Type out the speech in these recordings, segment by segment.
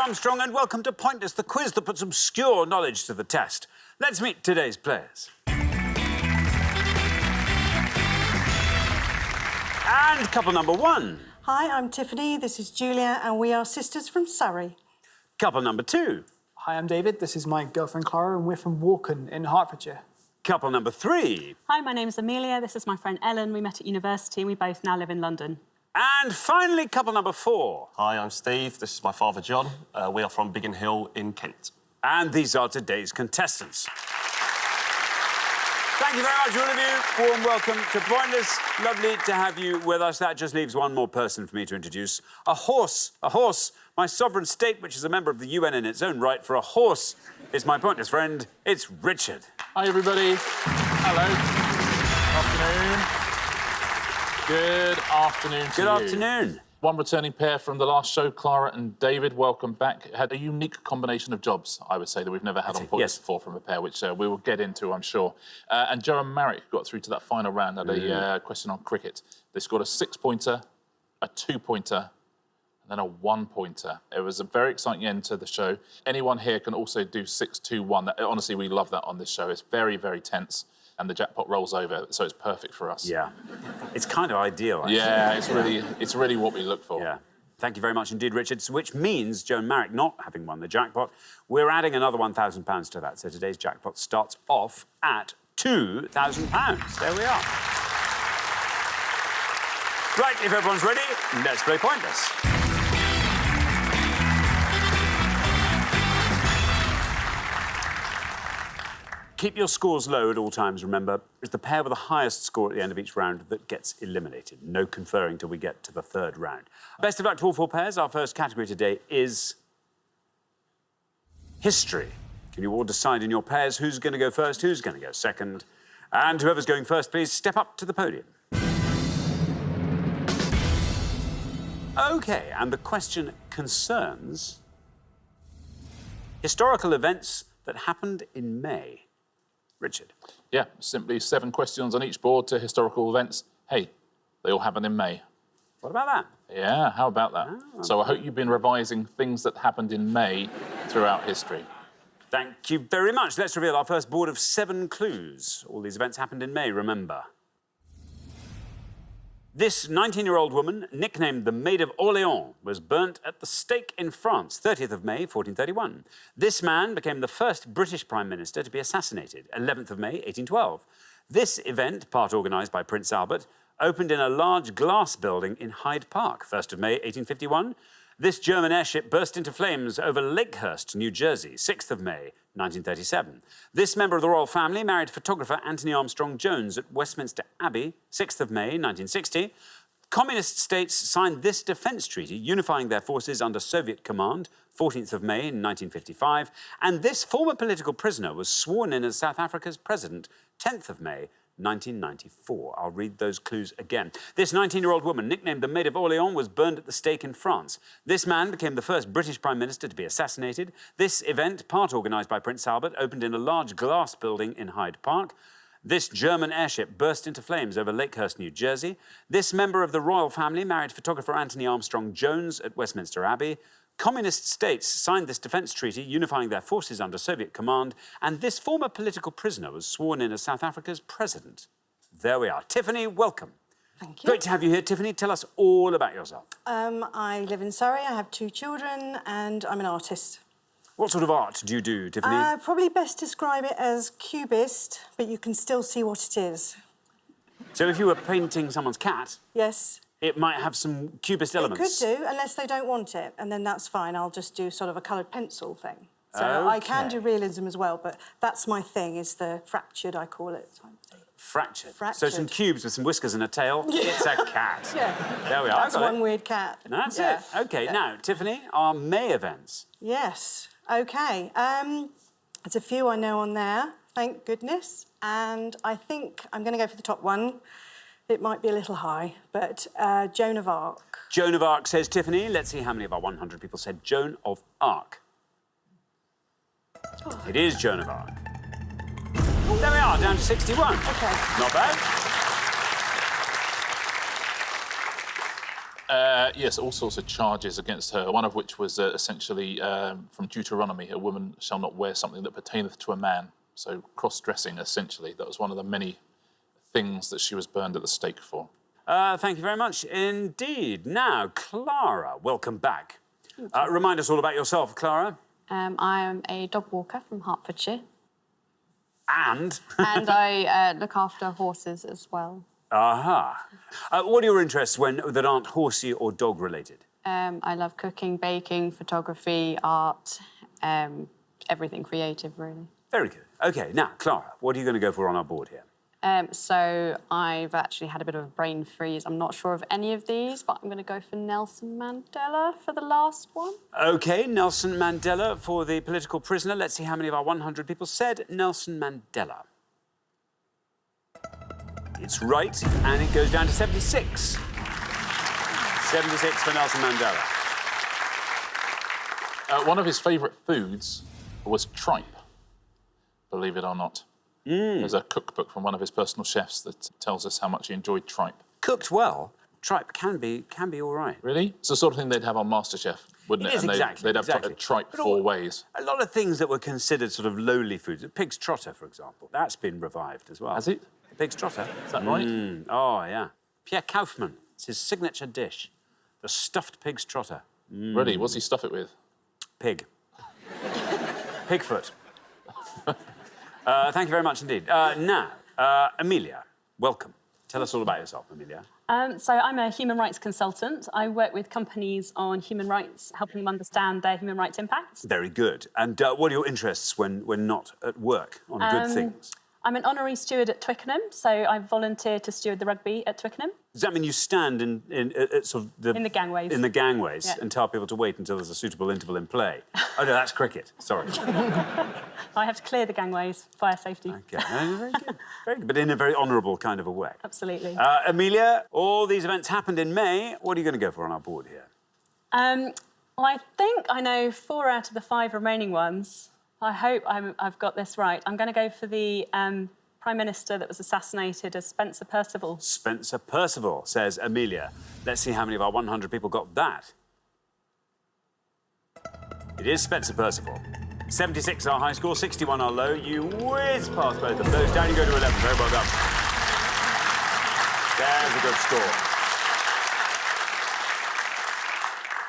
Armstrong, and welcome to Pointless, the quiz that puts obscure knowledge to the test. Let's meet today's players. And couple number one. Hi, I'm Tiffany, this is Julia, and we are sisters from Surrey. Couple number two. Hi, I'm David, this is my girlfriend Clara, and we're from Walken in Hertfordshire. Couple number three. Hi, my name's Amelia, this is my friend Ellen. We met at university and we both now live in London. And finally, couple number four. Hi, I'm Steve. This is my father, John. We are from Biggin Hill in Kent. And these are today's contestants. Thank you very much, all of you. Warm welcome to Pointless. Lovely to have you with us. That just leaves one more person for me to introduce. A horse. A horse. My sovereign state, which is a member of the UN in its own right. For a horse is my Pointless friend. It's Richard. Hi, everybody. Hello. Afternoon. Good afternoon to you. Good afternoon. One returning pair from the last show, Clara and David. Welcome back. Had a unique combination of jobs, I would say, that we've never had on Pointless before from a pair, which we will get into, I'm sure. And Joe and Marek got through to that final round at a question on cricket. They scored a 6-pointer, a 2-pointer, and then a 1-pointer. It was a very exciting end to the show. Anyone here can also do 6-2-1. Honestly, we love that on this show. It's very, very tense. And the jackpot rolls over, so it's perfect for us. Yeah. It's kind of ideal, actually. Yeah, it's really what we look for. Yeah. Thank you very much indeed, Richard. Which means, Joe and Marek not having won the jackpot, we're adding another £1,000 to that. So today's jackpot starts off at £2,000. There we are. Right, if everyone's ready, let's play Pointless. Keep your scores low at all times, remember. It's the pair with the highest score at the end of each round that gets eliminated. No conferring till we get to the third round. Best of luck to all four pairs. Our first category today is history. Can you all decide in your pairs who's going to go first, who's going to go second? And whoever's going first, please step up to the podium. OK, and the question concerns historical events that happened in May. Richard. Yeah, simply 7 questions on each board to historical events. Hey, they all happened in May. What about that? Yeah, how about that? So I hope you've been revising things that happened in May throughout history. Thank you very much. Let's reveal our first board of 7 clues. All these events happened in May, remember. This 19-year-old woman, nicknamed the Maid of Orléans, was burnt at the stake in France, 30th of May, 1431. This man became the first British Prime Minister to be assassinated, 11th of May, 1812. This event, part organised by Prince Albert, opened in a large glass building in Hyde Park, 1st of May, 1851. This German airship burst into flames over Lakehurst, New Jersey, 6th of May, 1937. This member of the royal family married photographer Anthony Armstrong-Jones at Westminster Abbey, 6th of May, 1960. Communist states signed this defence treaty, unifying their forces under Soviet command, 14th of May, 1955. And this former political prisoner was sworn in as South Africa's president, 10th of May, 1994. I'll read those clues again. This 19-year-old woman, nicknamed the Maid of Orléans, was burned at the stake in France. This man became the first British Prime Minister to be assassinated. This event, part organised by Prince Albert, opened in a large glass building in Hyde Park. This German airship burst into flames over Lakehurst, New Jersey. This member of the royal family married photographer Anthony Armstrong-Jones at Westminster Abbey. Communist states signed this defence treaty, unifying their forces under Soviet command, and this former political prisoner was sworn in as South Africa's president. There we are. Tiffany, welcome. Thank you. Great to have you here. Tiffany, tell us all about yourself. I live in Surrey, I have 2 children, and I'm an artist. What sort of art do you do, Tiffany? Probably best describe it as cubist, but you can still see what it is. So if you were painting someone's cat... Yes. It might have some cubist elements. It could do, unless they don't want it, and then that's fine. I'll just do sort of a coloured pencil thing. So Okay. I can do realism as well, but that's my thing, is the fractured, I call it. Fractured. Fractured. So some cubes with some whiskers and a tail. It's a cat. Yeah. There we are. That's one weird cat. That's it. OK, now, Tiffany, our May events. Yes. OK. There's a few I know on there, thank goodness. And I think I'm going to go for the top one. It might be a little high, but Joan of Arc. Joan of Arc, says Tiffany. Let's see how many of our 100 people said Joan of Arc. Oh. It is Joan of Arc. There we are, down to 61. OK. Not bad. Yes, all sorts of charges against her, one of which was essentially from Deuteronomy, a woman shall not wear something that pertaineth to a man. So cross-dressing, essentially. That was one of the many things that she was burned at the stake for. Thank you very much indeed. Now, Clara, welcome back. Remind us all about yourself, Clara. I am a dog walker from Hertfordshire. And? And I look after horses as well. Aha. What are your interests that aren't horsey or dog related? I love cooking, baking, photography, art, everything creative, really. Very good. OK, now, Clara, what are you going to go for on our board here? So I've actually had a bit of a brain freeze. I'm not sure of any of these, but I'm going to go for Nelson Mandela for the last one. OK, Nelson Mandela for the political prisoner. Let's see how many of our 100 people said Nelson Mandela. It's right, and it goes down to 76. 76 for Nelson Mandela. One of his favourite foods was tripe, believe it or not. There's a cookbook from one of his personal chefs that tells us how much he enjoyed tripe. Cooked well, tripe can be all right. Really? It's the sort of thing they'd have on MasterChef, wouldn't it? It is, And exactly. they'd have tripe But 4 ways. A lot of things that were considered sort of lowly foods. Pig's trotter, for example, that's been revived as well. Has it? Pig's trotter. Is that right? Oh, yeah. Pierre Kaufmann, it's his signature dish. The stuffed pig's trotter. Really? What's he stuff it with? Pig. Pigfoot. Thank you very much indeed. Now, Amelia, welcome. Tell us all about yourself, Amelia. So I'm a human rights consultant. I work with companies on human rights, helping them understand their human rights impacts. Very good. And what are your interests when not at work on good things? I'm an honorary steward at Twickenham, so I volunteer to steward the rugby at Twickenham. Does that mean you stand in sort of In the gangways. in the gangways Yeah. and tell people to wait until there's a suitable interval in play? Oh no, that's cricket. Sorry. I have to clear the gangways, fire safety. Okay, no, very good. Very good, but in a very honourable kind of a way. Absolutely. Amelia, all these events happened in May. What are you going to go for on our board here? Well, I think I know 4 out of the 5 remaining ones. I hope I've got this right. I'm going to go for the Prime Minister that was assassinated as Spencer Perceval. Spencer Perceval, says Amelia. Let's see how many of our 100 people got that. It is Spencer Perceval. 76 our high score, 61 our low. You whiz past both of those. Down you go to 11. Very well done. There's a good score.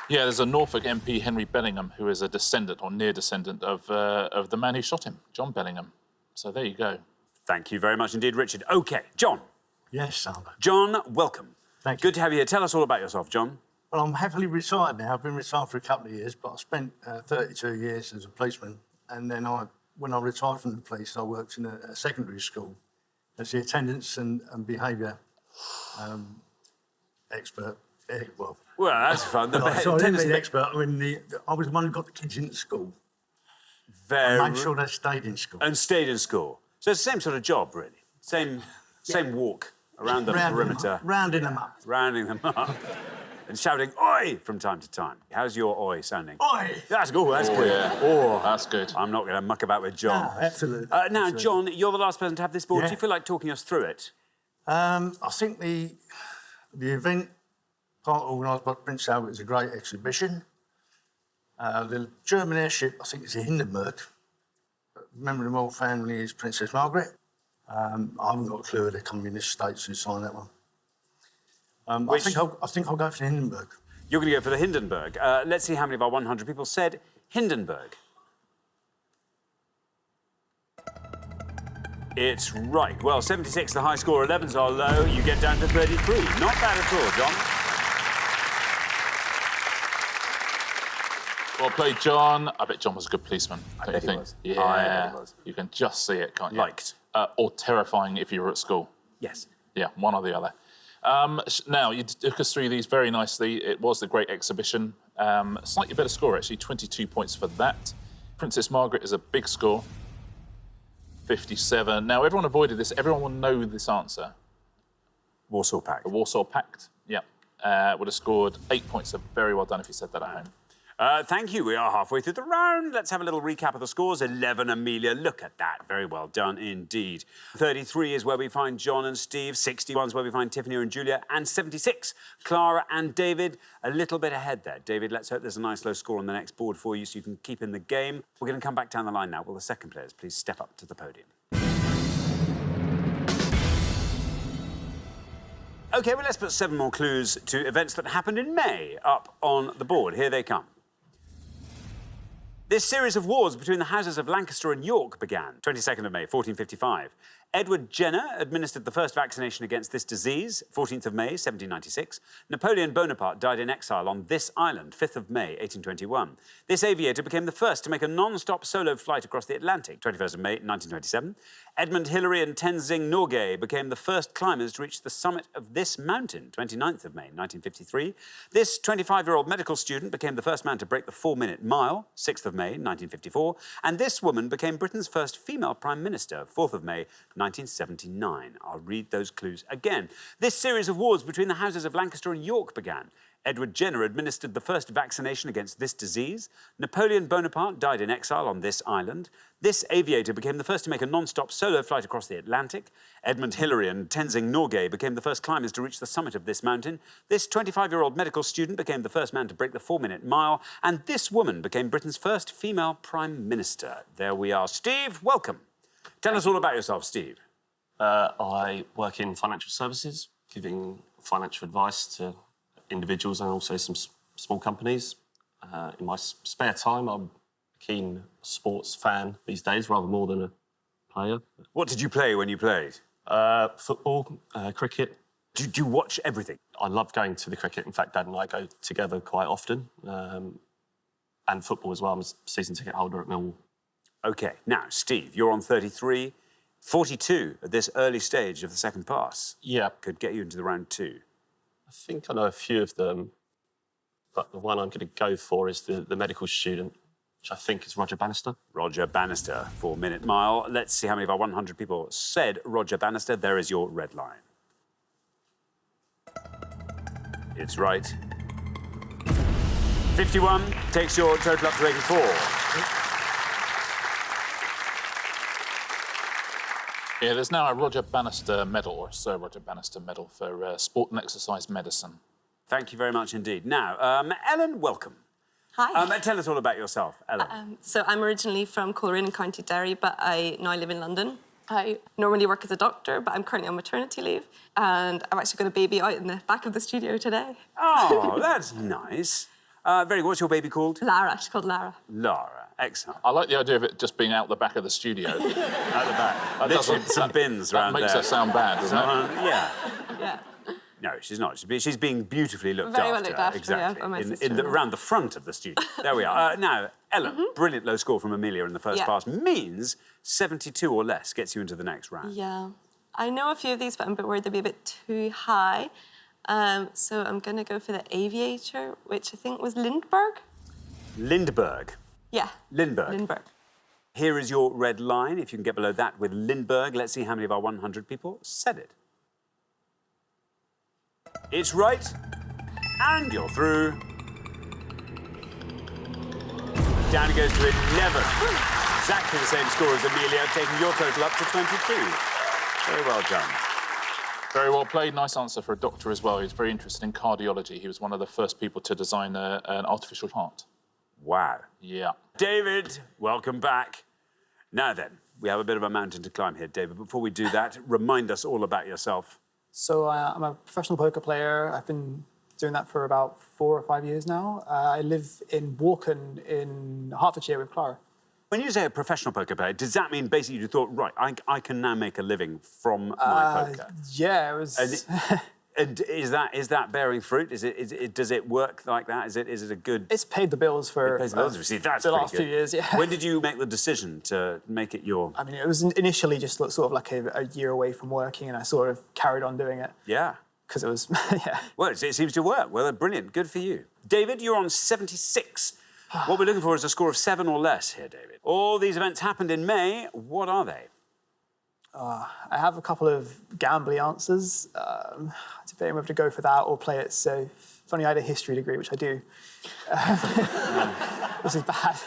Yeah, there's a Norfolk MP, Henry Bellingham, who is a descendant or near descendant of the man who shot him, John Bellingham. So there you go. Thank you very much indeed, Richard. OK, John. Yes, Sandra. John, welcome. Thank you. Good to have you here. Tell us all about yourself, John. Well, I'm happily retired now. I've been retired for a couple of years, but I spent 32 years as a policeman. And then when I retired from the police, I worked in a secondary school as the attendance and behaviour expert. Well, that's fun. sorry, I didn't mean the expert. I mean, I was the one who got the kids into school. Very... I made sure they stayed in school. And stayed in school. So it's the same sort of job, really. Same walk around the perimeter. Rounding them up. Rounding them up. And shouting, oi, from time to time. How's your oi sounding? Oi! That's good, that's good. Yeah. Oh, That's good. I'm not going to muck about with John. No, absolutely. Now, Absolutely. John, you're the last person to have this board. Yeah. Do you feel like talking us through it? I think the event part organised by Prince Albert is a great exhibition. The German airship, I think it's a Hindenburg. A member of the royal family is Princess Margaret. I haven't got a clue whether they're coming in the States to sign that one. I think I'll go for the Hindenburg. You're going to go for the Hindenburg. Let's see how many of our 100 people said Hindenburg. It's right. Well, 76 the high score, 11's our low. You get down to 33. Not bad at all, John. Well played, John. I bet John was a good policeman. I Don't bet you he think? was. Yeah. I bet he was. You can just see it, can't you? Liked. Or terrifying if you were at school. Yes. Yeah, one or the other. Now, you took us through these very nicely. It was the great exhibition. Slightly better score, actually, 22 points for that. Princess Margaret is a big score, 57. Now, everyone avoided this. Everyone will know this answer. Warsaw Pact. The Warsaw Pact, yeah. Would have scored 8 points. So very well done if you said that at home. Thank you. We are halfway through the round. Let's have a little recap of the scores. 11, Amelia. Look at that. Very well done indeed. 33 is where we find John and Steve. 61 is where we find Tiffany and Julia. And 76, Clara and David. A little bit ahead there. David, let's hope there's a nice low score on the next board for you so you can keep in the game. We're going to come back down the line now. Will the second players please step up to the podium? OK, well, let's put 7 more clues to events that happened in May up on the board. Here they come. This series of wars between the houses of Lancaster and York began 22nd of May, 1455. Edward Jenner administered the first vaccination against this disease, 14th of May, 1796. Napoleon Bonaparte died in exile on this island, 5th of May, 1821. This aviator became the first to make a non-stop solo flight across the Atlantic, 21st of May, 1927. Edmund Hillary and Tenzing Norgay became the first climbers to reach the summit of this mountain, 29th of May, 1953. This 25-year-old medical student became the first man to break the 4-minute mile, 6th of May, 1954. And this woman became Britain's first female Prime Minister, 4th of May, 1979. I'll read those clues again. This series of wars between the houses of Lancaster and York began. Edward Jenner administered the first vaccination against this disease. Napoleon Bonaparte died in exile on this island. This aviator became the first to make a non-stop solo flight across the Atlantic. Edmund Hillary and Tenzing Norgay became the first climbers to reach the summit of this mountain. This 25-year-old medical student became the first man to break the 4-minute mile. And this woman became Britain's first female Prime Minister. There we are. Steve, welcome. Tell us all about yourself, Steve. I work in financial services, giving financial advice to individuals and also some small companies. In my spare time, I'm a keen sports fan these days, rather more than a player. What did you play when you played? Football, cricket. Do you watch everything? I love going to the cricket. In fact, Dad and I go together quite often. And football as well. I'm a season ticket holder at Millwall. OK, now, Steve, you're on 33. 42 at this early stage of the second pass. Yeah. Could get you into the round 2. I think I know a few of them, but the one I'm going to go for is the medical student, which I think is Roger Bannister. Roger Bannister, 4-minute mile. Let's see how many of our 100 people said Roger Bannister. There is your red line. It's right. 51 takes your total up to 84. Yeah, there's now a Roger Bannister medal, or a Sir Roger Bannister medal, for sport and exercise medicine. Thank you very much indeed. Now, Ellen, welcome. Hi. Tell us all about yourself, Ellen. So I'm originally from Coleraine in County Derry, but I now live in London. I normally work as a doctor, but I'm currently on maternity leave, and I've actually got a baby out in the back of the studio today. Oh, that's nice. Very good. What's your baby called? Lara. She's called Lara. Lara. Excellent. I like the idea of it just being out the back of the studio. Out the back. Literally some bins around there. That makes her sound bad, doesn't it? Yeah. Yeah. No, she's not. She's being beautifully looked Very after. well looked after, exactly. yeah, by my in sister-in-law. around the front of the studio. There we are. Now, Ellen, brilliant low score from Amelia in the first Yeah. pass means 72 or less gets you into the next round. Yeah. I know a few of these, but I'm a bit worried they'll be a bit too high. So I'm going to go for the aviator, which I think was Lindbergh. Lindbergh. Yeah. Lindbergh. Lindbergh. Here is your red line. If you can get below that with Lindbergh, let's see how many of our 100 people said it. It's right. And you're through. Down it goes to 11. Exactly the same score as Amelia, taking your total up to 22. Very well done. Very well played. Nice answer for a doctor as well. He's very interested in cardiology. He was one of the first people to design an artificial heart. Wow. Yeah. David, welcome back. Now then, we have a bit of a mountain to climb here, David. Before we do that, remind us all about yourself. So I'm a professional poker player. I've been doing that for about 4 or 5 years now. I live in Walken in Hertfordshire with Clara. When you say a professional poker player, does that mean basically you thought, right, I can now make a living from my poker? Yeah, it was... And is that bearing fruit? Does it work like that? Is it a good... It's paid the bills for See, that's the pretty last good. few years, yeah. When did you make the decision to make it your... I mean, it was initially just sort of like a year away from working, and I sort of carried on doing it. Yeah. Because it was, yeah. Well, it seems to work. Well, brilliant. Good for you. David, you're on 76. What we're looking for is a score of 7 or less here, David. All these events happened in May. What are they? I have a couple of gambly answers. Debating whether to go for that or play it safe. If only I had a history degree, which I do. This is bad.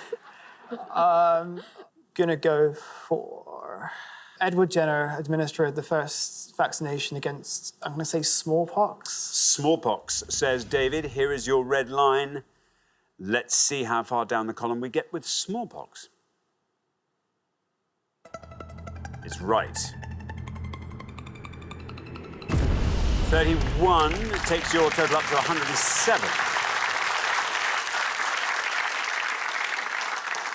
Gonna go for Edward Jenner administered the first vaccination against, I'm gonna say smallpox. Smallpox, says David. Here is your red line. Let's see how far down the column we get with smallpox. It's right. 31 takes your total up to 107.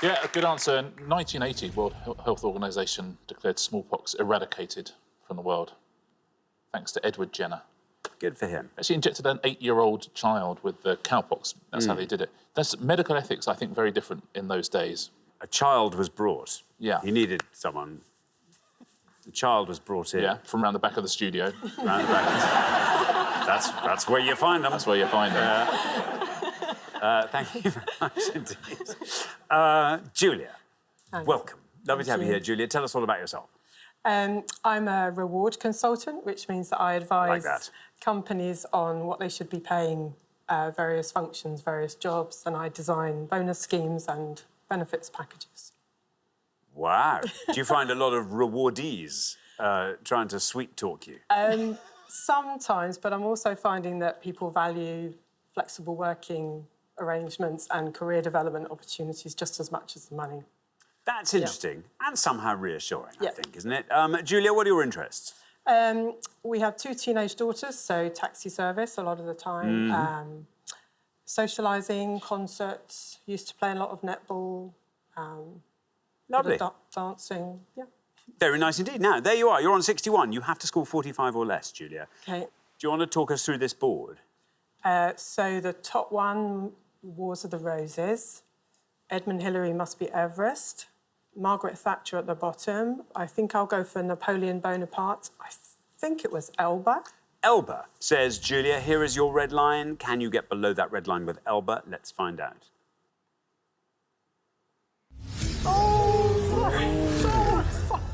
Yeah, a good answer. In 1980, World Health Organization declared smallpox eradicated from the world, thanks to Edward Jenner. Good for him. Actually injected an 8-year-old child with the cowpox. That's how they did it. That's medical ethics, I think, very different in those days. A child was brought. Yeah. He needed someone. The child was brought in. Yeah, from around the back of the studio. Round the back. That's where you find them. That's where you find them. Thank you very much indeed. Julia, welcome. Lovely to have you here, Julia. Tell us all about yourself. I'm a reward consultant, which means that I advise companies on what they should be paying various functions, various jobs, and I design bonus schemes and benefits packages. Wow. Do you find a lot of rewardees trying to sweet talk you? Sometimes, but I'm also finding that people value flexible working arrangements and career development opportunities just as much as the money. That's interesting and somehow reassuring, I Yeah. think, isn't it? Julia, what are your interests? We have 2 teenage daughters, so taxi service a lot of the time. Socialising, concerts, used to play a lot of netball. Lovely. Dancing, yeah. Very nice indeed. Now, there you are. You're on 61. You have to score 45 or less, Julia. Okay. Do you want to talk us through this board? So the top one, Wars of the Roses. Edmund Hillary must be Everest. Margaret Thatcher at the bottom. I think I'll go for Napoleon Bonaparte. I think it was Elba. Elba, says Julia. Here is your red line. Can you get below that red line with Elba? Let's find out.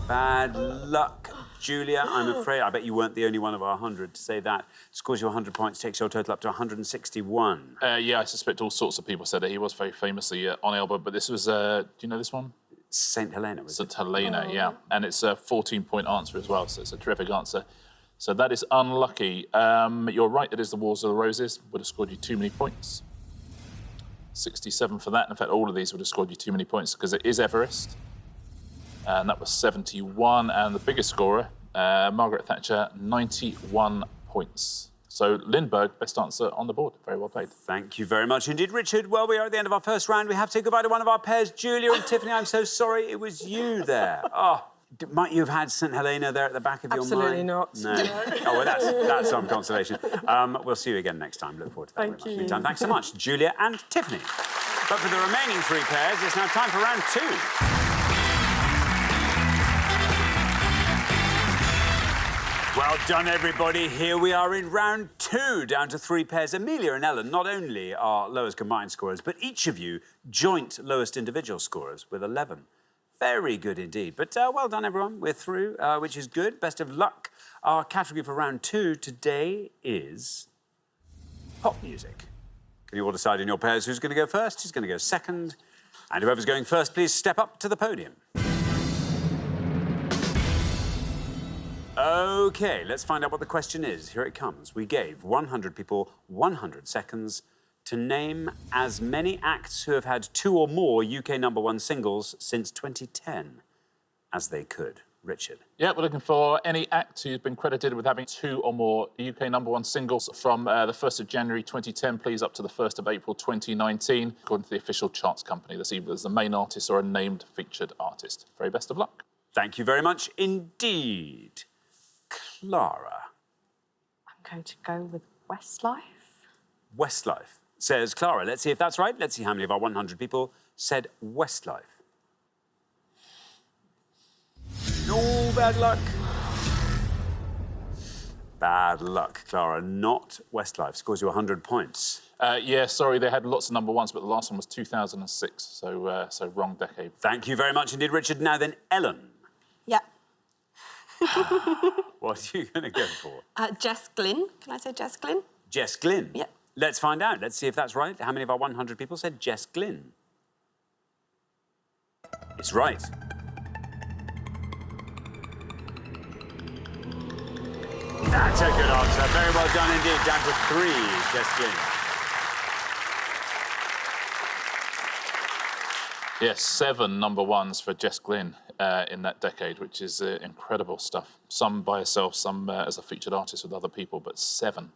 Bad luck, Julia, I'm afraid. I bet you weren't the only one of our 100 to say that. Scores you 100 points, takes your total up to 161. Yeah, I suspect all sorts of people said it. He was very famously on Elba, but this was, do you know this one? St. Helena, was it? St. Helena, yeah. And it's a 14-point answer as well, so it's a terrific answer. So that is unlucky. You're right, it is the Wars of the Roses. Would have scored you too many points. 67 for that. In fact, all of these would have scored you too many points because it is Everest. And that was 71. And the biggest scorer, Margaret Thatcher, 91 points. So Lindbergh, best answer on the board. Very well played. Thank you very much indeed, Richard. Well, we are at the end of our first round. We have to say goodbye to one of our pairs. Julia and Tiffany, I'm so sorry it was you there. Oh, might you have had St. Helena there at the back of your mind? Absolutely not. No. Oh, well, that's some consolation. We'll see you again next time. Look forward to that. Thank very you. much. Meantime, thanks so much, Julia and Tiffany. But for the remaining 3 pairs, it's now time for round 2. Well done, everybody. Here we are in round 2, down to 3 pairs. Amelia and Ellen not only are lowest combined scorers, but each of you joint lowest individual scorers with 11. Very good indeed. But well done, everyone. We're through, which is good. Best of luck. Our category for round 2 today is pop music. Can you all decide in your pairs who's going to go first, who's going to go second? And whoever's going first, please step up to the podium. OK, let's find out what the question is. Here it comes. We gave 100 people 100 seconds to name as many acts who have had 2 or more UK #1 singles since 2010 as they could. Richard. Yeah, we're looking for any act who's been credited with having 2 or more UK #1 singles from the 1st of January 2010, please, up to the 1st of April 2019, according to the official charts company. That's either as the main artist or a named featured artist. Very best of luck. Thank you very much indeed. Clara. I'm going to go with Westlife. Westlife, says Clara. Let's see if that's right. Let's see how many of our 100 people said Westlife. No, bad luck. Bad luck, Clara. Not Westlife. Scores you 100 points. Yeah, sorry, they had lots of #1s, but the last one was 2006, so wrong decade. Thank you very much indeed, Richard. Now then, Ellen. Yeah. What are you going to go for? Jess Glynn. Can I say Jess Glynn? Jess Glynn? Yep. Let's find out. Let's see if that's right. How many of our 100 people said Jess Glynn? It's right. That's a good answer. Very well done indeed. Down to 3, Jess Glynn. Yes, 7 number ones for Jess Glynn in that decade, which is incredible stuff. Some by herself, some as a featured artist with other people, but 7.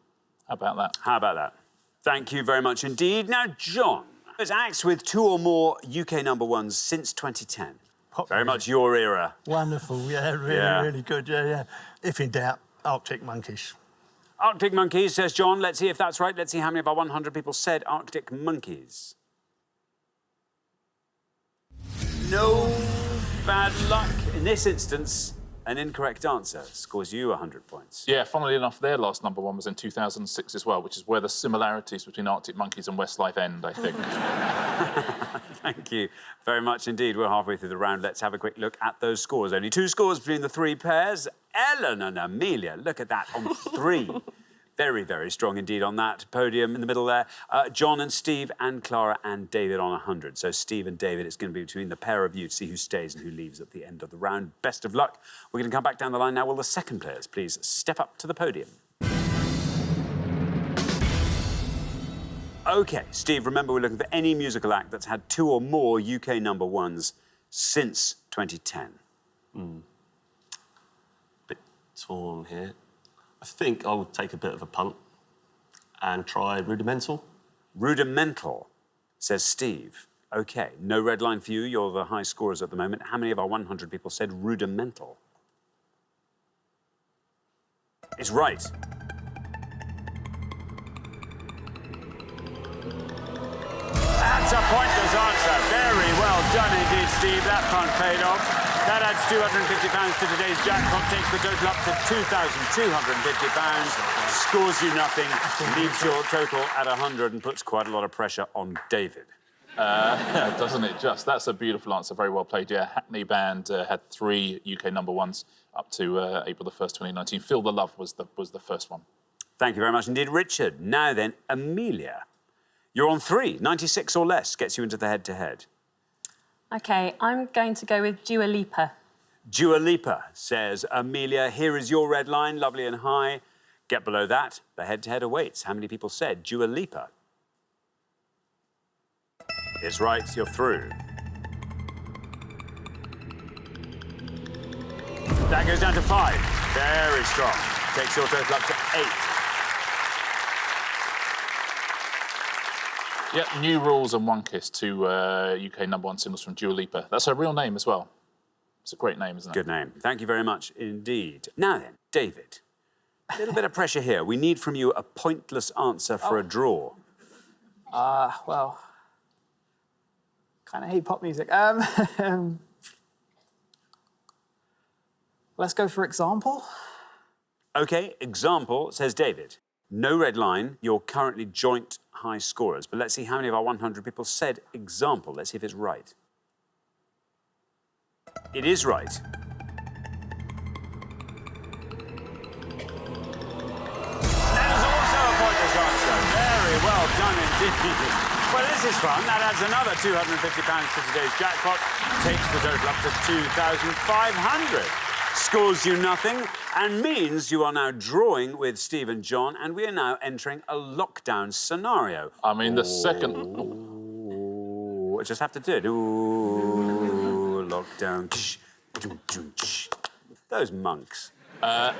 How about that? How about that? Thank you very much indeed. Now, John, there's acts with 2 or more UK number ones since 2010. Very much your era. Wonderful, yeah, really good, yeah. If in doubt, Arctic Monkeys. Arctic Monkeys, says John. Let's see if that's right. Let's see how many of our 100 people said Arctic Monkeys. No bad luck. In this instance, an incorrect answer scores you 100 points. Yeah, funnily enough, their last number one was in 2006 as well, which is where the similarities between Arctic Monkeys and Westlife end, I think. Thank you very much indeed. We're halfway through the round. Let's have a quick look at those scores. Only 2 scores between the 3 pairs. Ellen and Amelia, look at that, on 3. Very, very strong indeed on that podium in the middle there. John and Steve and Clara and David on 100. So Steve and David, it's going to be between the pair of you to see who stays and who leaves at the end of the round. Best of luck. We're going to come back down the line now. Will the second players please step up to the podium? OK, Steve, remember we're looking for any musical act that's had 2 or more UK number ones since 2010. Bit torn here. I think I'll take a bit of a punt and try Rudimental. Rudimental, says Steve. OK, no red line for you. You're the high scorers at the moment. How many of our 100 people said Rudimental? It's right. That's a pointless answer. Very well done indeed, Steve. That punt paid off. That adds £250 to today's jackpot, takes the total up to £2,250, scores you nothing, leaves your total at 100 and puts quite a lot of pressure on David. Doesn't it just? That's a beautiful answer. Very well played, yeah. Hackney Band had 3 UK number ones up to April the 1st, 2019. Feel the Love was the first one. Thank you very much indeed, Richard. Now then, Amelia. You're on 3. 96 or less gets you into the head-to-head. OK, I'm going to go with Dua Lipa. Dua Lipa, says Amelia. Here is your red line, lovely and high. Get below that, the head-to-head awaits. How many people said Dua Lipa? It's right, you're through. That goes down to 5. Very strong. Takes your total up to 8. Yeah, New Rules and One Kiss, 2 UK number one singles from Dua Lipa. That's her real name as well. It's a great name, isn't it? Good name. Thank you very much indeed. Now then, David, a little bit of pressure here. We need from you a pointless answer for a draw. Well, kind of hate pop music. Let's go for example. OK, example, says David. No red line, you're currently joint high scorers, but let's see how many of our 100 people said example. Let's see if it's right. It is right. That is also a pointless answer. Very well done indeed. Well, this is fun. That adds another £250 to today's jackpot. Takes the total up to 2,500. Scores you nothing and means you are now drawing with Steve and John, and we are now entering a lockdown scenario. I mean, the second... Ooh, I just have to do it. Ooh, lockdown. Those monks. How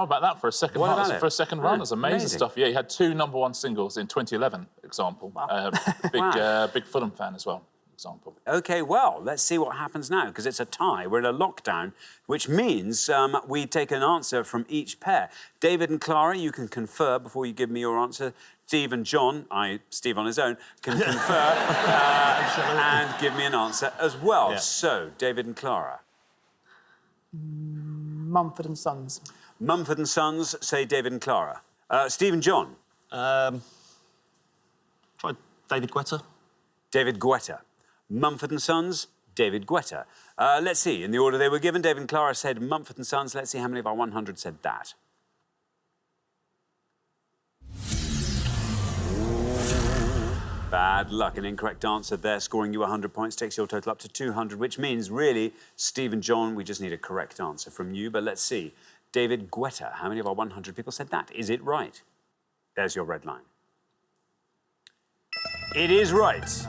about that for a second What run? about it? For a second run, that's amazing stuff. Yeah, he had 2 number one singles in 2011, example. Wow. Big Fulham fan as well. Example. OK, well, let's see what happens now, because it's a tie. We're in a lockdown, which means we take an answer from each pair. David and Clara, you can confer before you give me your answer. Steve and John, Steve on his own, can confer and give me an answer as well. Yeah. So, David and Clara. Mumford & Sons. Mumford & Sons, say David and Clara. Steve and John. Try David Guetta. David Guetta. Mumford & Sons, David Guetta. Let's see, in the order they were given, David and Clara said Mumford & Sons. Let's see how many of our 100 said that. Bad luck, an incorrect answer there. Scoring you 100 points takes your total up to 200, which means, really, Steve and John, we just need a correct answer from you. But let's see. David Guetta, how many of our 100 people said that? Is it right? There's your red line. It is right.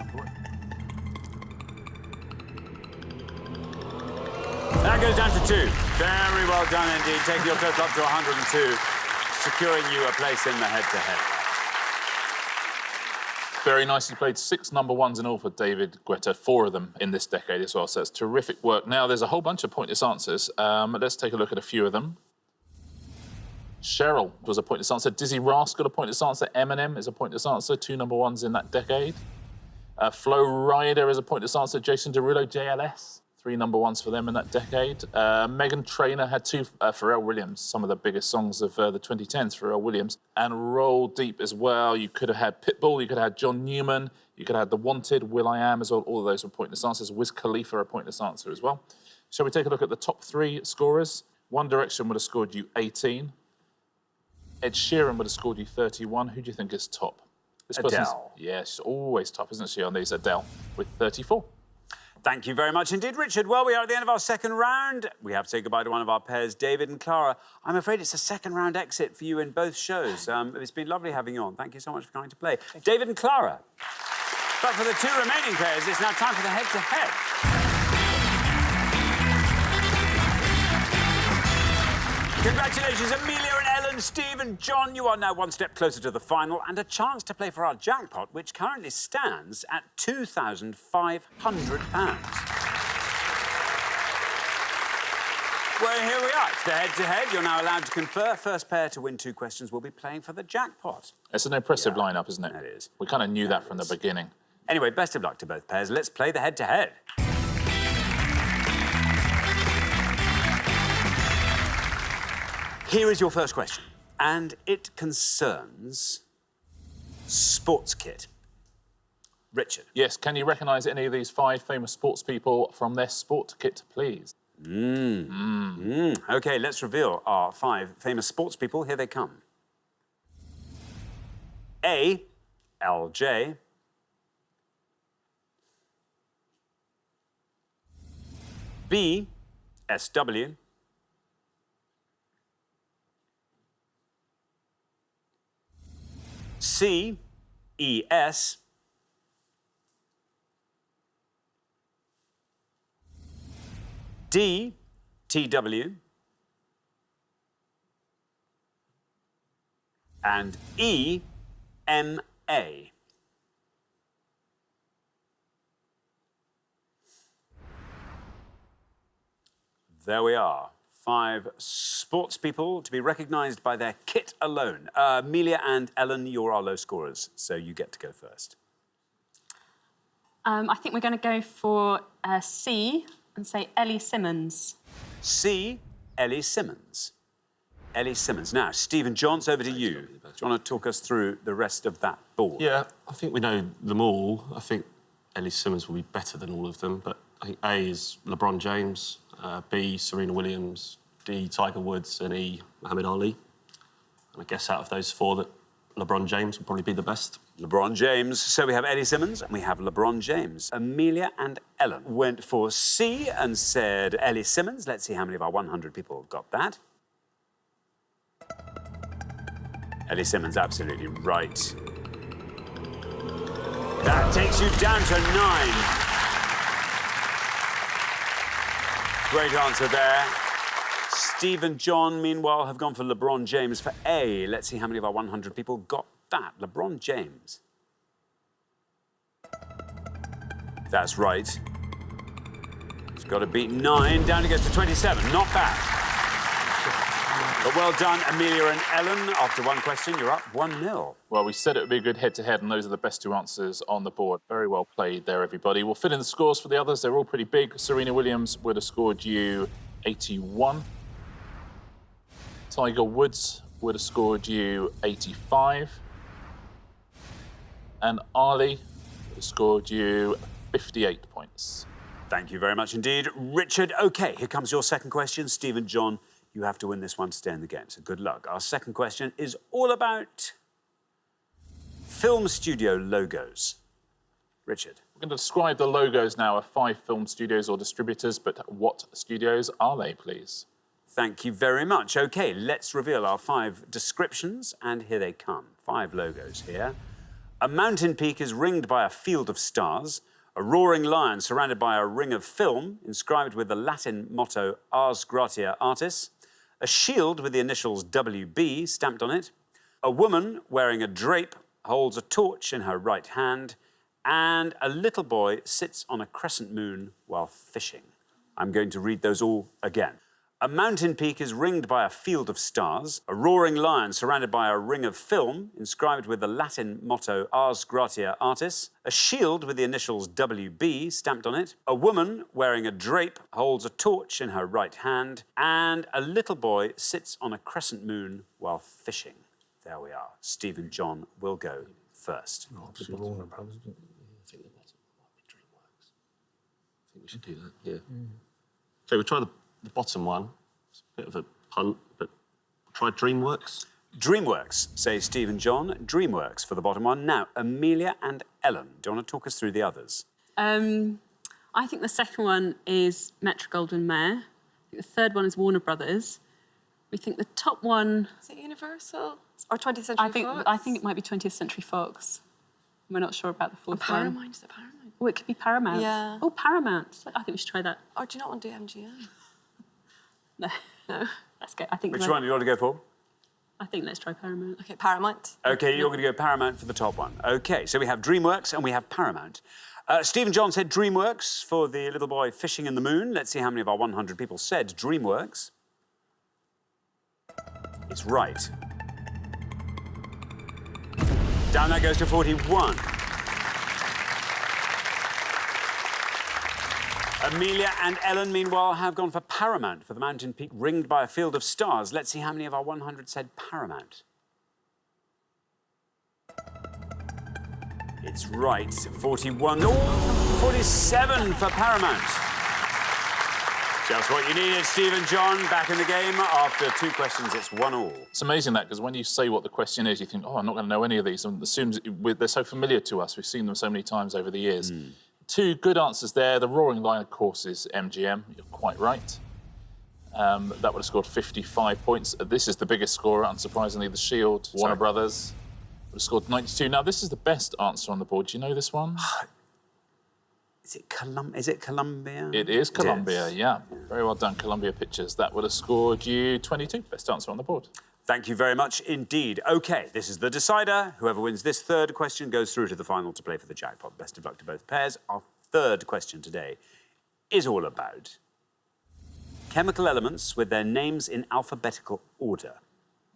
That goes down to 2. Very well done indeed. Taking your total up to 102, securing you a place in the head-to-head. Very nicely played. 6 number ones in all for David Guetta, 4 of them in this decade as well, so that's terrific work. Now, there's a whole bunch of pointless answers. Let's take a look at a few of them. Cheryl was a pointless answer. Dizzy Rascal got a pointless answer. Eminem is a pointless answer. 2 number ones in that decade. Flo Rida is a pointless answer. Jason Derulo, JLS. 3 number ones for them in that decade. Meghan Trainor had 2. Pharrell Williams, some of the biggest songs of the 2010s, Pharrell Williams. And Roll Deep as well. You could have had Pitbull, you could have had John Newman, you could have had The Wanted, will.i.am as well. All of those were pointless answers. Wiz Khalifa, a pointless answer as well. Shall we take a look at the top 3 scorers? One Direction would have scored you 18. Ed Sheeran would have scored you 31. Who do you think is top? This Adele. Yeah, she's always top, isn't she, on these? Adele, with 34. Thank you very much indeed, Richard. Well, we are at the end of our second round. We have to say goodbye to one of our pairs, David and Clara. I'm afraid it's a second round exit for you in both shows. It's been lovely having you on. Thank you so much for coming to play. David and Clara. But for the 2 remaining pairs, it's now time for the head-to-head. Congratulations, Amelia and Ellen, Steve and John. You are now one step closer to the final and a chance to play for our jackpot, which currently stands at £2,500. Well, here we are. It's the head-to-head. You're now allowed to confer. First pair to win 2 questions will be playing for the jackpot. It's an impressive lineup, isn't it? It is. We kind of knew that from the beginning. Anyway, best of luck to both pairs. Let's play the head-to-head. Here is your first question, and it concerns sports kit. Richard. Yes, can you recognise any of these 5 famous sports people from their sport kit, please? OK, let's reveal our 5 famous sports people. Here they come. A, LJ. B, SW. C, ES. D, TW. And E, MA. There we are. 5 sports people to be recognised by their kit alone. Amelia and Ellen, you're our low scorers, so you get to go first. I think we're going to go for C and say Ellie Simmons. C, Ellie Simmons. Ellie Simmons. Now, Stephen Johns, over to you. Do you want to talk us through the rest of that board? Yeah, I think we know them all. I think Ellie Simmons will be better than all of them, but I think A is LeBron James, B, Serena Williams, D, Tiger Woods, and E, Muhammad Ali. And I guess out of those 4, that LeBron James will probably be the best. LeBron James. So we have Ellie Simmons and we have LeBron James. Amelia and Ellen went for C and said Ellie Simmons. Let's see how many of our 100 people got that. Ellie Simmons, absolutely right. That takes you down to 9. Great answer there. Steve and John, meanwhile, have gone for LeBron James for A. Let's see how many of our 100 people got that. LeBron James. That's right. It's got to beat 9. Down it goes to 27. Not bad. But well done, Amelia and Ellen. After 1 question, you're up 1-0. Well, we said it would be a good head-to-head, and those are the best 2 answers on the board. Very well played there, everybody. We'll fill in the scores for the others. They're all pretty big. Serena Williams would have scored you 81. Tiger Woods would have scored you 85. And Ali would have scored you 58 points. Thank you very much indeed, Richard. OK, here comes your second question. Steve and John, you have to win this one to stay in the game, so good luck. Our second question is all about film studio logos. Richard. We're going to describe the logos now of 5 film studios or distributors, but what studios are they, please? Thank you very much. OK, let's reveal our 5 descriptions, and here they come. 5 logos here. A mountain peak is ringed by a field of stars. A roaring lion surrounded by a ring of film, inscribed with the Latin motto Ars Gratia Artis. A shield with the initials WB stamped on it. A woman wearing a drape holds a torch in her right hand. And a little boy sits on a crescent moon while fishing. I'm going to read those all again. A mountain peak is ringed by a field of stars. A roaring lion surrounded by a ring of film, inscribed with the Latin motto Ars Gratia Artis. A shield with the initials WB stamped on it. A woman wearing a drape holds a torch in her right hand. And a little boy sits on a crescent moon while fishing. There we are. Steve and John will go first. Obviously, Warner Brothers. I think the bottom might be DreamWorks. I think we should do that, yeah. Okay, we'll try the bottom one. It's a bit of a punt, but try DreamWorks. DreamWorks, say Steve and John. DreamWorks for the bottom one. Now, Amelia and Ellen, do you want to talk us through the others? I think the second one is Metro-Goldwyn-Mayer. I think the third one is Warner Brothers. We think the top one... Is it Universal? Or 20th Century Fox? I think it might be 20th Century Fox. We're not sure about the fourth one. Paramount, is it Paramount? Oh, it could be Paramount. Yeah. Oh, Paramount. I think we should try that. Or do you not want to do MGM? No. No. Let's go. I think Which one do you want to go for? I think let's try Paramount. Okay, Paramount. OK, you're going to go Paramount for the top one. OK, so we have DreamWorks and we have Paramount. Steve and John said DreamWorks for the little boy fishing in the moon. Let's see how many of our 100 people said DreamWorks. It's right. Down that goes to 41. Amelia and Ellen, meanwhile, have gone for Paramount for the mountain peak ringed by a field of stars. Let's see how many of our 100 said Paramount. It's right, 41. Oh, 47 for Paramount. Just what you needed, Steve and John, back in the game. After 2 questions, it's 1-all. It's amazing that, because when you say what the question is, you think, oh, I'm not going to know any of these. And as soon as they're so familiar to us, we've seen them so many times over the years. 2 good answers there. The Roaring Lion, of course, is MGM. You're quite right. That would have scored 55 points. This is the biggest scorer, unsurprisingly, The Shield. Warner Brothers would have scored 92. Now, this is the best answer on the board. Do you know this one? Is it Columbia? It is Columbia, yeah. Very well done, Columbia Pictures. That would have scored you 22. Best answer on the board. Thank you very much indeed. OK, this is the decider. Whoever wins this third question goes through to the final to play for the jackpot. Best of luck to both pairs. Our third question today is all about chemical elements with their names in alphabetical order.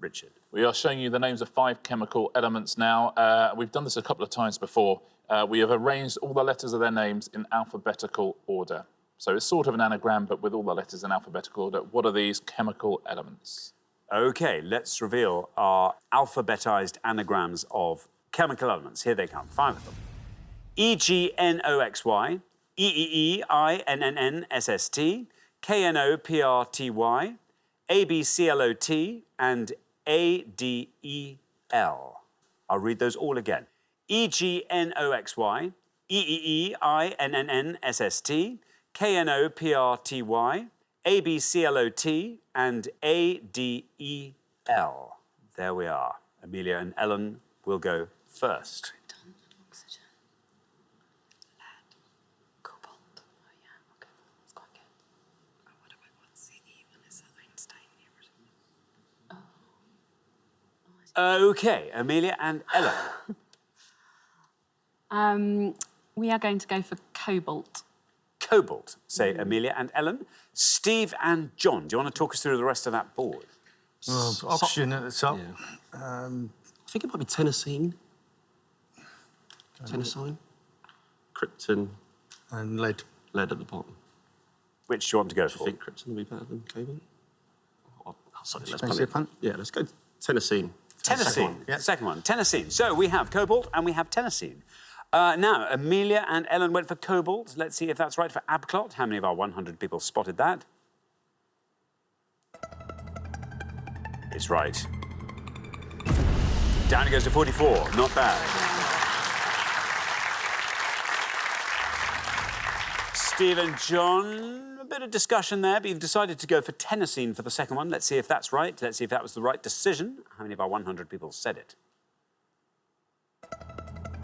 Richard. We are showing you the names of 5 chemical elements now. We've done this a couple of times before. We have arranged all the letters of their names in alphabetical order. So it's sort of an anagram, but with all the letters in alphabetical order. What are these chemical elements? OK, let's reveal our alphabetized anagrams of chemical elements. Here they come, 5 of them. EGNOXY, EEEINNSST, KNOPRTY, ABCLOT, and ADEL. I'll read those all again. EGNOXY, EEEINNSST, KNOPRTY, ABCLOT, and ADEL. There we are. Amelia and Ellen will go first. Oxygen. Lead. Cobalt. Oh, yeah. Okay. That's quite good. Oh, what about what's the E one? Is that Einstein or something? OK, Amelia and Ellen. We are going to go for cobalt. Cobalt, say Amelia and Ellen. Steve and John, do you want to talk us through the rest of that board? Well, oxygen at the top. Yeah. I think it might be tennessine. Tennessine. Krypton. And lead. Lead at the bottom. Which do you want to go I for? think Krypton will be better than cobalt. Sorry, let's Fancy a punt? Yeah, let's go tennessine. Tennessine. Yeah. Second one, Tennessine. So we have cobalt and we have Tennessine. Now, Amelia and Ellen went for cobalt. Let's see if that's right for abclot. How many of our 100 people spotted that? It's right. Down it goes to 44. Not bad. Steve and John, a bit of discussion there, but you've decided to go for Tennessee for the second one. Let's see if that's right. Let's see if that was the right decision. How many of our 100 people said it?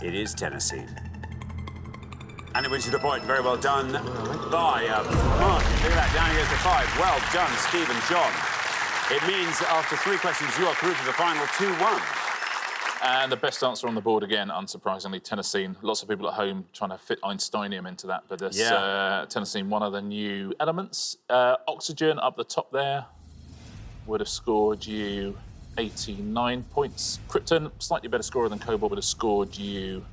It is Tennessee. And it wins you the point. Very well done by Martin. Look at that, down he goes to 5. Well done, Steve and John. It means that after 3 questions, you are through to the final 2-1. And the best answer on the board again, unsurprisingly, Tennessee. Lots of people at home trying to fit Einsteinium into that, but it's Tennessee, one of the new elements. Oxygen up the top there would have scored you 89 points. Krypton, slightly better scorer than Cobalt, would have scored you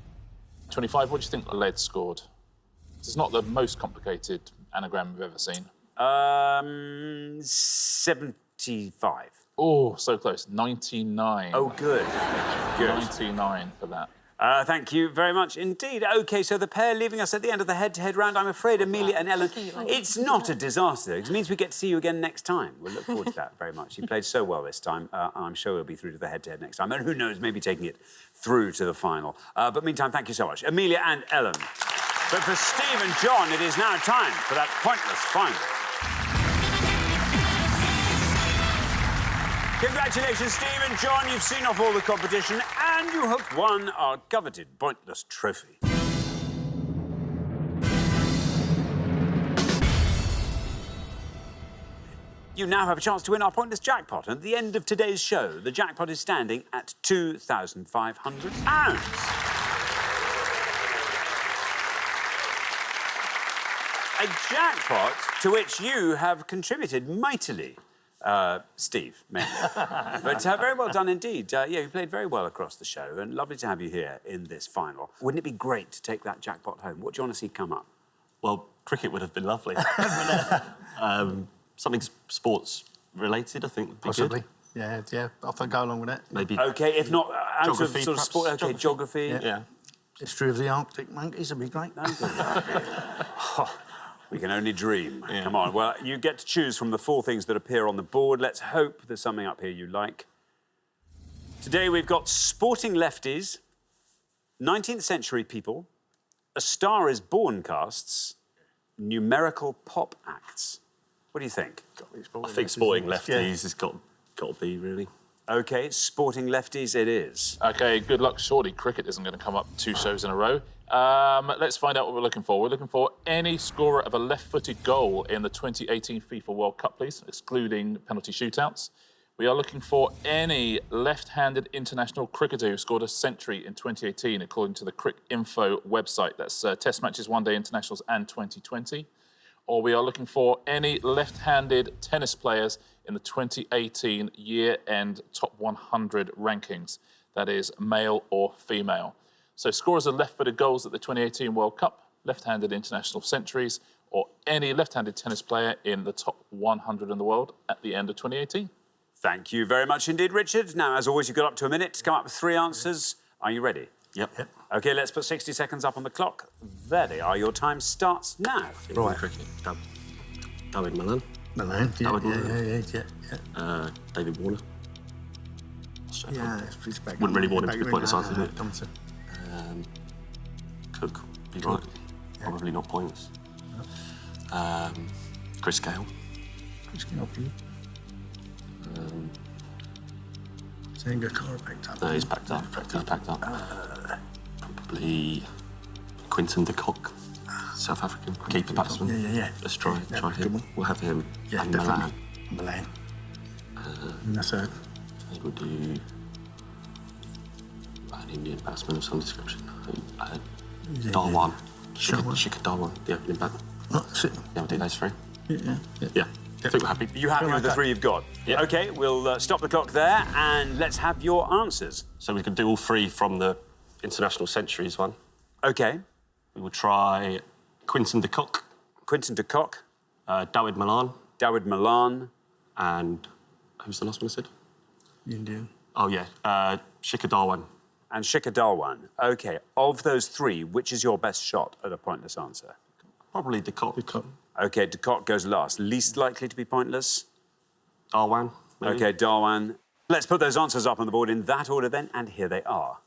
25. What do you think lead scored? It's not the most complicated anagram we've ever seen. 75. Oh, so close. 99. Oh, good. Good. 99 for that. Thank you very much indeed. OK, so the pair leaving us at the end of the head-to-head round, I'm afraid, Amelia and Ellen, it's not a disaster. It means we get to see you again next time. We'll look forward to that very much. You played so well this time. I'm sure we'll be through to the head-to-head next time. And who knows, maybe taking it through to the final. But meantime, thank you so much. Amelia and Ellen. But for Steve and John, it is now time for that pointless final. Congratulations, Steve and John. You've seen off all the competition and you have won our coveted pointless trophy. You now have a chance to win our pointless jackpot. And at the end of today's show, the jackpot is standing at £2,500. A jackpot to which you have contributed mightily. Steve, mainly. But very well done indeed. Yeah, you played very well across the show and lovely to have you here in this final. Wouldn't it be great to take that jackpot home? What do you want to see come up? Well, cricket would have been lovely. Something sports-related, I think, would be Possibly. good. Yeah, I think go along with that. Maybe. OK, if not out Geography, of sort of sport, OK, geography. Yeah. History of the Arctic monkeys would be great. We can only dream. Yeah. Come on. Well, you get to choose from the 4 things that appear on the board. Let's hope there's something up here you like. Today we've got sporting lefties, 19th century people, A Star is Born casts, numerical pop acts. What do you think? I think sporting lefties has got to be, really. OK, sporting lefties it is. OK, good luck. Surely cricket isn't going to come up 2 shows in a row. Let's find out what we're looking for. We're looking for any scorer of a left-footed goal in the 2018 FIFA World Cup, please, excluding penalty shootouts. We are looking for any left-handed international cricketer who scored a century in 2018, according to the Cricinfo website. That's Test matches, one-day internationals and 2020. Or we are looking for any left-handed tennis players in the 2018 year-end top 100 rankings. That is male or female. So scorers of left-footed goals at the 2018 World Cup, left-handed international centuries, or any left-handed tennis player in the top 100 in the world at the end of 2018. Thank you very much indeed, Richard. Now, as always, you've got up to a minute to come up with 3 answers. Are you ready? Yep. OK, let's put 60 seconds up on the clock. There they are. Your time starts now. Right. Cricket. David Milan. Milan, yeah. David Warner. Yeah, it's back. Wouldn't really want him to be pointless answer, would it? Thompson. Cook, be right. Yeah. Probably not points. Chris Gale. Chris Gale, Sangakkara packed up. No, he's packed up. He's packed up. Probably Quinton de Kock, South African keeper batsman. Yeah. Let's try him. We'll have him and definitely. Milan. And that's it. They would do an Indian batsman of some description. Darwan. Shikhar Darwan, the opening batsman. That's it. Yeah, we'll do those 3. Yeah. I think we're happy. You happy with the 3 you've got? Yeah. OK, we'll stop the clock there and let's have your answers. So we can do all 3 from the international centuries one. OK. We will try Quinton de Kock. Quinton de Kock. David Milan. David Milan. And who's the last one I said? Indian. Oh, yeah. Shikhar Dhawan. and Shikha Dalwan. OK, of those three, which is your best shot at a pointless answer? Probably de Kock. OK, de Kock goes last. Least likely to be pointless? Darwan, maybe. OK, Darwan. Let's put those answers up on the board in that order then, and here they are.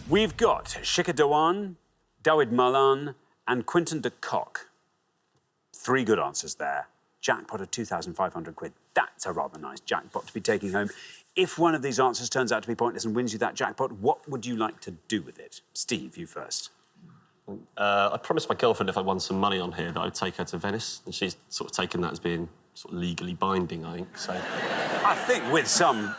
We've got Shikha Dhawan, Dawid Malan, and Quinton de Kock. 3 good answers there. Jackpot of 2,500 quid. That's a rather nice jackpot to be taking home. If one of these answers turns out to be pointless and wins you that jackpot, what would you like to do with it? Steve, you first. I promised my girlfriend if I won some money on here that I'd take her to Venice, and she's sort of taken that as being sort of legally binding, I think. So I think with some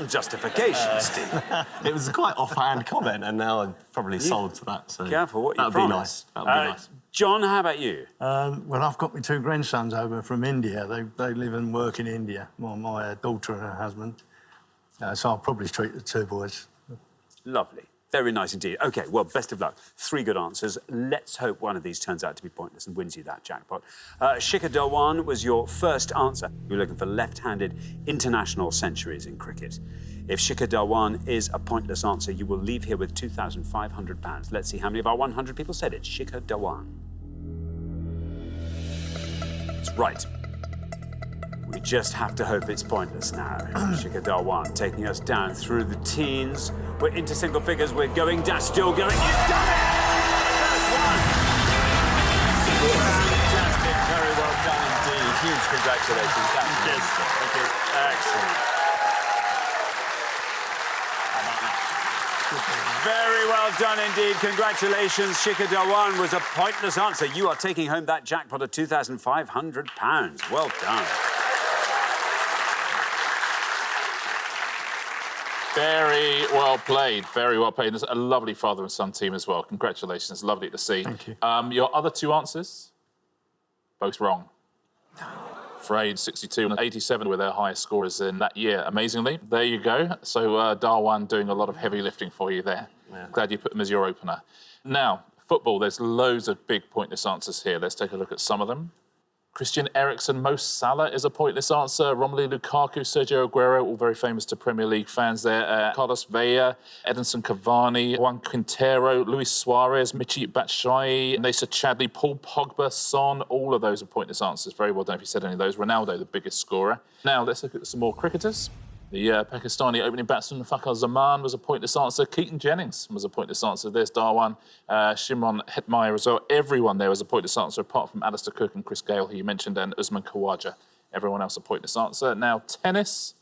justification, Steve. it was a quite offhand comment, and now I'm probably sold to that. So careful what you that'd promise. Be nice. That'd be nice. John, how about you? Well, I've got my 2 grandsons over from India. They live and work in India, my daughter and her husband. So I'll probably treat the 2 boys. Lovely. Very nice indeed. OK, well, best of luck. 3 good answers. Let's hope one of these turns out to be pointless and wins you that jackpot. Shikha Dhawan was your first answer. You're looking for left-handed international centuries in cricket. If Shikha Dhawan is a pointless answer, you will leave here with £2,500. Let's see how many of our 100 people said it. Shikha Dhawan. That's right. We just have to hope it's pointless now. Shikha Dhawan taking us down through the teens. We're into single figures. We're going down, still going. You've done it! First one! Fantastic. Very well done indeed. Huge congratulations. That's good. Thank you. Excellent. Very well done indeed. Congratulations. Shikha Dhawan was a pointless answer. You are taking home that jackpot of £2,500. Well done. Very well played, very well played. There's a lovely father and son team as well. Congratulations, lovely to see. Thank you. Your other 2 answers, both wrong. Afraid 62 and 87 were their highest scorers in that year, amazingly. There you go. So Darwan doing a lot of heavy lifting for you there. Yeah. Glad you put him as your opener. Now, football, there's loads of big pointless answers here. Let's take a look at some of them. Christian Eriksen, Mo Salah is a pointless answer. Romelu Lukaku, Sergio Aguero, all very famous to Premier League fans there. Carlos Vela, Edinson Cavani, Juan Quintero, Luis Suarez, Michy Batshuayi, Nacer Chadli, Paul Pogba, Son, all of those are pointless answers. Very well done if you said any of those. Ronaldo, the biggest scorer. Now, let's look at some more cricketers. The Pakistani opening batsman Fakhar Zaman was a pointless answer. Keaton Jennings was a pointless answer. There's Darwan, Shimron Hetmyer as well. Everyone there was a pointless answer, apart from Alistair Cook and Chris Gale, who you mentioned, and Usman Khawaja. Everyone else a pointless answer. Now, tennis.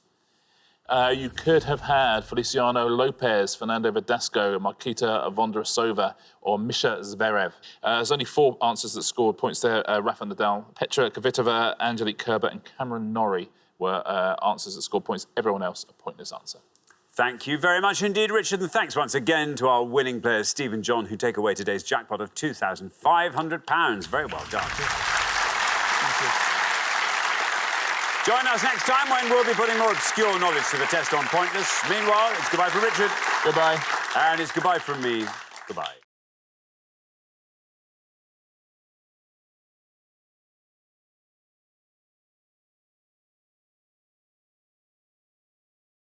You could have had Feliciano Lopez, Fernando Verdasco, Marketa Vondrousova, or Misha Zverev. There's only 4 answers that scored points there. Rafa Nadal, Petra Kvitova, Angelique Kerber, and Cameron Norrie were answers that scored points. Everyone else, a pointless answer. Thank you very much indeed, Richard, and thanks once again to our winning players, Steve and John, who take away today's jackpot of £2,500. Very well done. Thank you. Join us next time when we'll be putting more obscure knowledge to the test on Pointless. Meanwhile, it's goodbye from Richard. Goodbye. And it's goodbye from me. Goodbye.